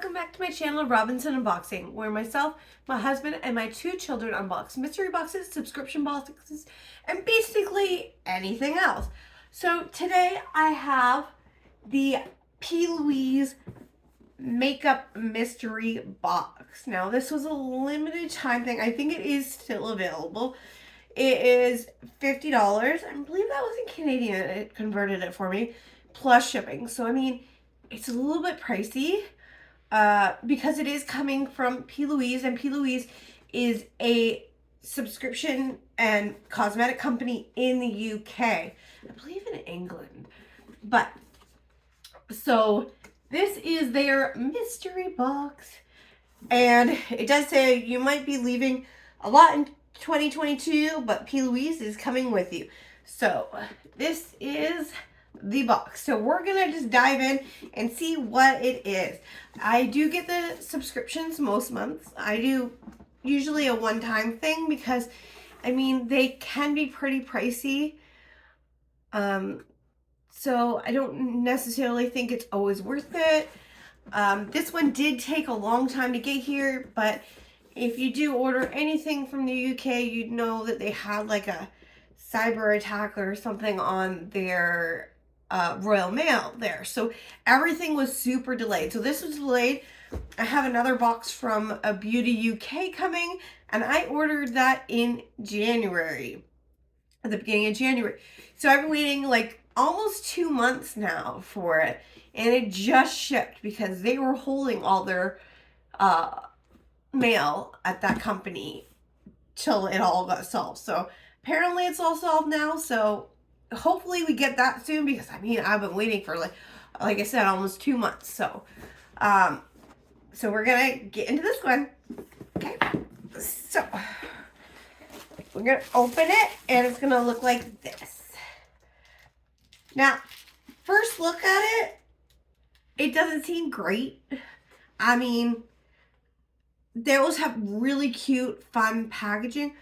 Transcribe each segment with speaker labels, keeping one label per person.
Speaker 1: welcome back to my channel, Robinson Unboxing, where myself, my husband, and my 2 children unbox mystery boxes, subscription boxes, and basically anything else. So today I have the Plouise Makeup Mystery Box. Now this was a limited time thing. I think it is still available. It is $50. I believe that was in Canadian. It converted it for me, plus shipping. So I mean, it's a little bit pricey. Because it is coming from Plouise, and Plouise is a subscription and cosmetic company in the UK. I believe in England. But, so, this is their mystery box. And it does say you might be leaving a lot in 2022, but Plouise is coming with you. So, this is the box. So we're gonna just dive in and see what it is. I do get the subscriptions most months. I do usually a one-time thing because I mean they can be pretty pricey. So I don't necessarily think it's always worth it. This one did take a long time to get here, but if you do order anything from the UK, you'd know that they had like a cyber attack or something on their Royal Mail there. So everything was super delayed. So this was delayed. I have another box from a Beauty UK coming, and I ordered that in January, at the beginning of January. So I've been waiting like almost 2 months now for it, and it just shipped because they were holding all their mail at that company till it all got solved. So apparently it's all solved now, so hopefully we get that soon, because I mean I've been waiting for like I said, almost 2 months. So so we're gonna get into this one. Okay, so we're gonna open it and it's gonna look like this. Now first look at it, it doesn't seem great. I mean, they always have really cute fun packaging,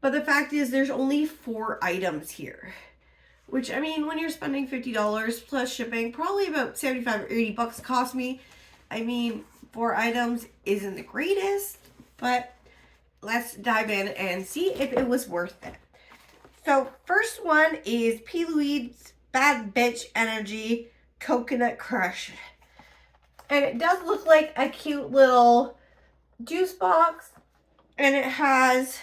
Speaker 1: but the fact is there's only 4 items here. Which, I mean, when you're spending $50 plus shipping, probably about 75 or 80 bucks cost me. I mean, 4 items isn't the greatest, but let's dive in and see if it was worth it. So, first one is Plouise Bad Bitch Energy Coconut Crush. And it does look like a cute little juice box. And it has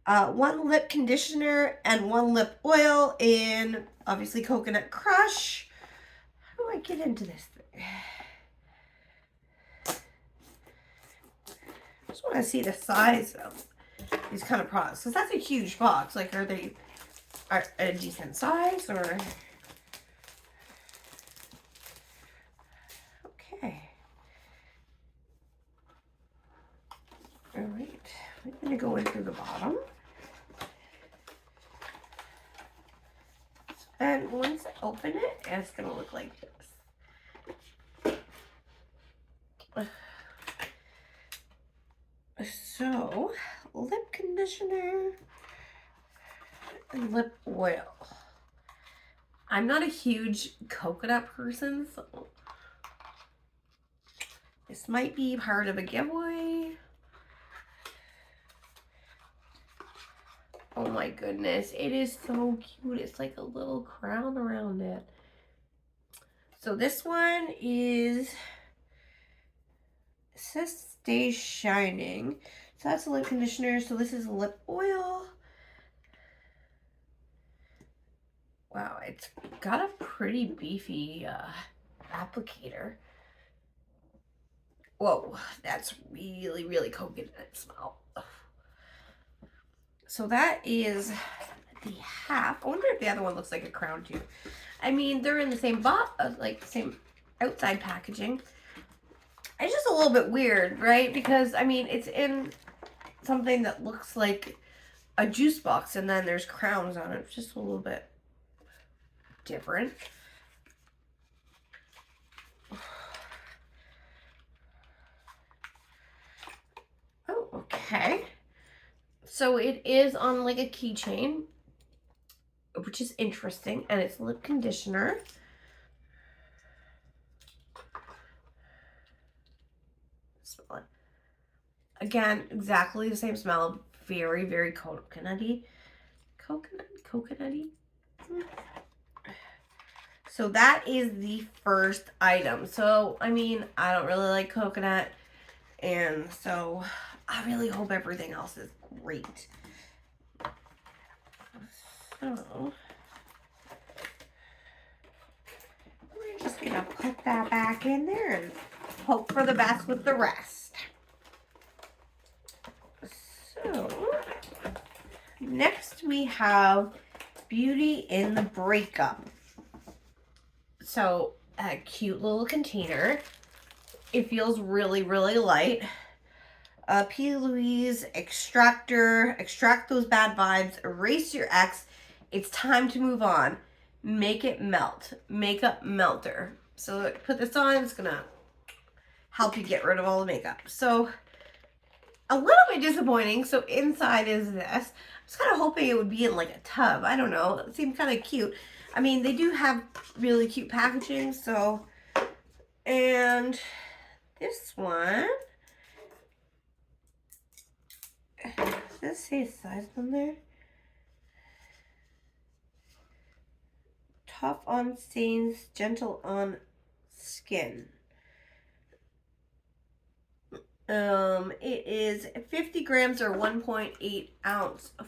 Speaker 1: 1 lip conditioner and 1 lip oil in, obviously, Coconut Crush. How do I get into this thing? I just want to see the size of these kind of products, because that's a huge box. Like, are they a decent size, or? Okay. All right. I'm going to go in through the bottom. And once I open it, it's going to look like this. So, lip conditioner and lip oil. I'm not a huge coconut person, so this might be part of a giveaway. Oh my goodness, it is so cute. It's like a little crown around it. So this one is, it says Stay Shining. So that's a lip conditioner. So this is lip oil. Wow, it's got a pretty beefy applicator. Whoa, that's really, really coconut smell. So that is the half. I wonder if the other one looks like a crown too. I mean, they're in the same like same outside packaging. It's just a little bit weird, right? Because I mean, it's in something that looks like a juice box, and then there's crowns on it. It's just a little bit different. Oh, okay. So it is on like a keychain, which is interesting, and it's lip conditioner. smell it. Again, exactly the same smell. Very, very coconutty. Coconutty. So that is the first item. So, I mean, I don't really like coconut. And so I really hope everything else is great. So we're just going to put that back in there and hope for the best with the rest. So next we have Beauty in the Breakup. So a cute little container. It feels really, really light. Plouise extractor. Extract those bad vibes. Erase your ex. It's time to move on. Make it melt. Makeup melter. So put this on. It's going to help you get rid of all the makeup. So a little bit disappointing. So inside is this. I was kind of hoping it would be in like a tub. I don't know. It seemed kind of cute. I mean, they do have really cute packaging. So, and this one, does this say size on there? Tough on stains, gentle on skin. It is 50 grams or 1.8 ounce of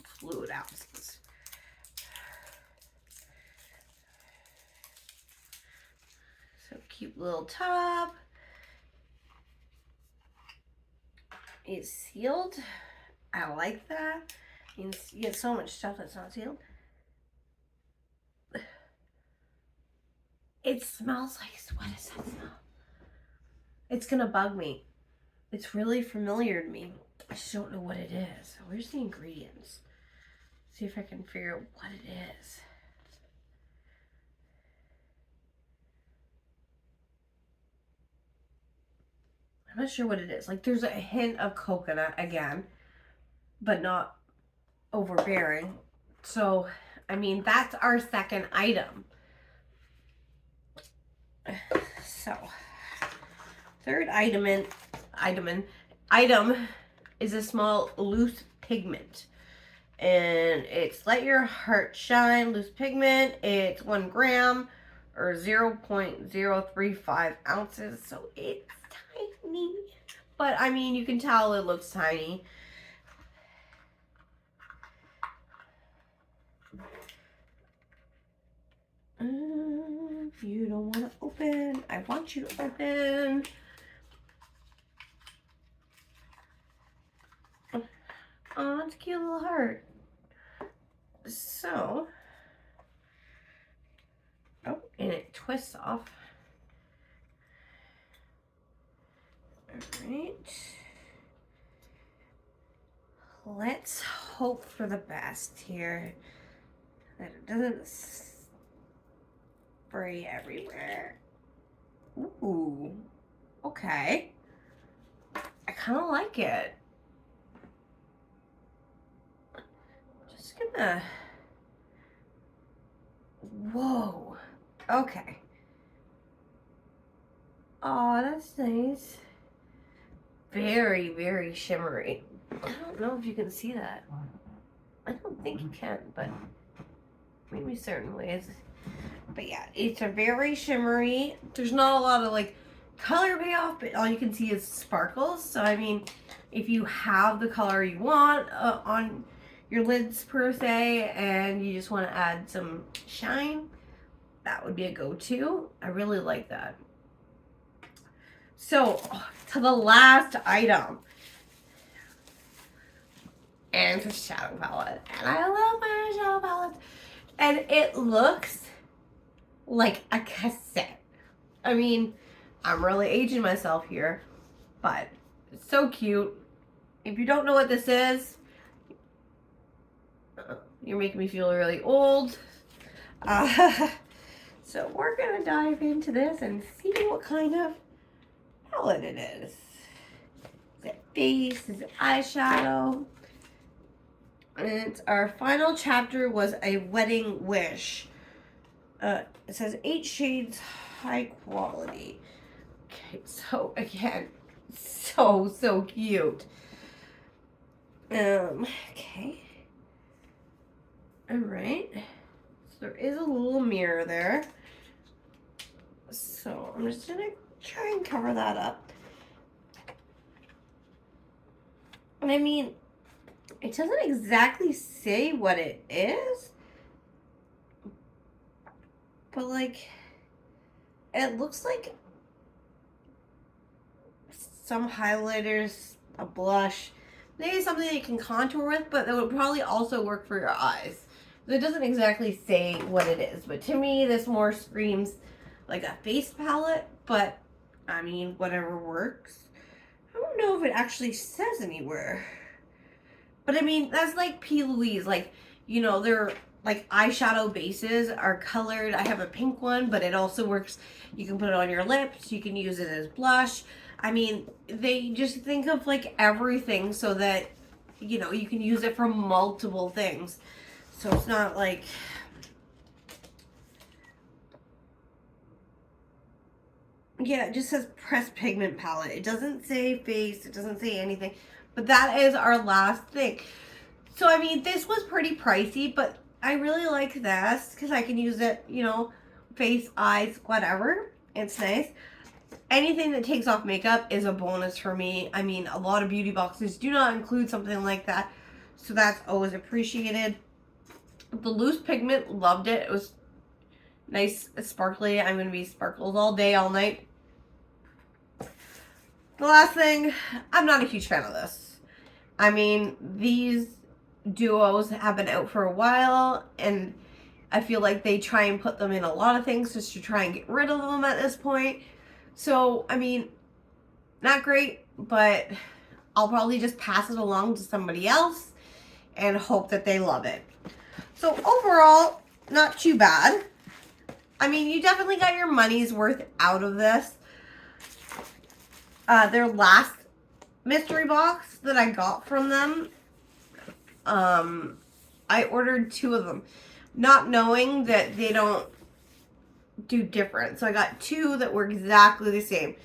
Speaker 1: fluid ounces. So cute little tub. It's sealed. I like that. You get so much stuff that's not sealed. It smells like, what does that smell? It's gonna bug me. It's really familiar to me. I just don't know what it is. Where's the ingredients? See if I can figure out what it is. I'm not sure what it is. Like, there's a hint of coconut again, but not overbearing. So, I mean, that's our second item. So, third item is a small loose pigment. And it's Let Your Heart Shine loose pigment. It's 1 gram or 0.035 ounces. So it's tiny. But I mean, you can tell it looks tiny. You don't want to open. I want you to open. Oh, it's a cute little heart. So, oh, and it twists off. All right. Let's hope for the best here. That it doesn't spray everywhere. Ooh. Okay. I kind of like it. Just gonna... Whoa. Okay. Oh, that's nice. Very, very shimmery. I don't know if you can see that. I don't think you can, but maybe certain ways. But yeah, it's a very shimmery. There's not a lot of like color payoff, but all you can see is sparkles. So I mean, if you have the color you want on your lids per se, and you just want to add some shine, that would be a go-to. I really like that. So to the last item. And it's a shadow palette. And I love my shadow palettes. And it looks like a cassette. I mean, I'm really aging myself here, but it's so cute. If you don't know what this is, you're making me feel really old. So we're gonna dive into this and see what kind of palette it is. Is it face? Is it eyeshadow? And our final chapter was A Wedding Wish. It says 8 shades high quality. Okay, so again, so cute. Okay. Alright. So there is a little mirror there. So I'm just gonna try and cover that up. And I mean, it doesn't exactly say what it is, but like, it looks like some highlighters, a blush, maybe something that you can contour with, but that would probably also work for your eyes. So it doesn't exactly say what it is, but to me, this more screams like a face palette, but I mean, whatever works. I don't know if it actually says anywhere. But I mean, that's like Plouise, like, you know, they're like eyeshadow bases are colored. I have a pink one, but it also works. You can put it on your lips. You can use it as blush. I mean, they just think of like everything so that, you know, you can use it for multiple things. So it's not like, yeah, it just says pressed pigment palette. It doesn't say face. It doesn't say anything. But that is our last thing. So, I mean, this was pretty pricey, but I really like this because I can use it, you know, face, eyes, whatever. It's nice. Anything that takes off makeup is a bonus for me. I mean, a lot of beauty boxes do not include something like that. So that's always appreciated. The loose pigment, loved it. It was nice, sparkly. I'm going to be sparkles all day, all night. The last thing, I'm not a huge fan of this. I mean, these duos have been out for a while, and I feel like they try and put them in a lot of things just to try and get rid of them at this point. So, I mean, not great, but I'll probably just pass it along to somebody else and hope that they love it. So overall, not too bad. I mean, you definitely got your money's worth out of this. Their last mystery box that I got from them, I ordered 2 of them, not knowing that they don't do different. So I got 2 that were exactly the same.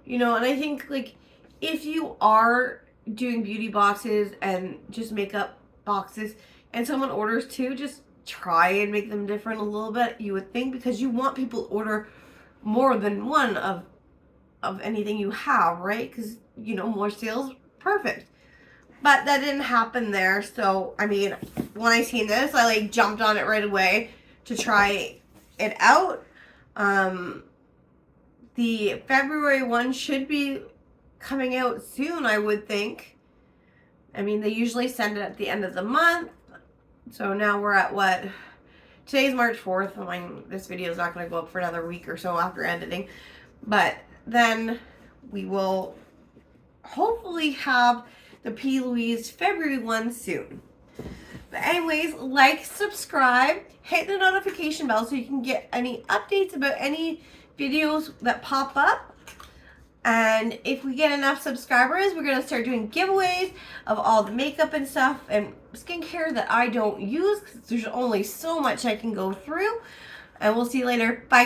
Speaker 1: You know, and I think, like, if you are doing beauty boxes and just makeup boxes and someone orders 2, just try and make them different a little bit, you would think, because you want people to order more than one of anything you have, right? Because, you know, more sales, perfect. But that didn't happen there. So, I mean, when I seen this, I like jumped on it right away to try it out. The February one should be coming out soon, I would think. I mean, they usually send it at the end of the month. So now we're at what? Today's March 4th. I mean, this video is not going to go up for another week or so after editing. But then we will hopefully have the Plouise February one soon. But anyways, like, subscribe, hit the notification bell so you can get any updates about any videos that pop up. And if we get enough subscribers, we're going to start doing giveaways of all the makeup and stuff and skincare that I don't use, because there's only so much I can go through. And we'll see you later. Bye.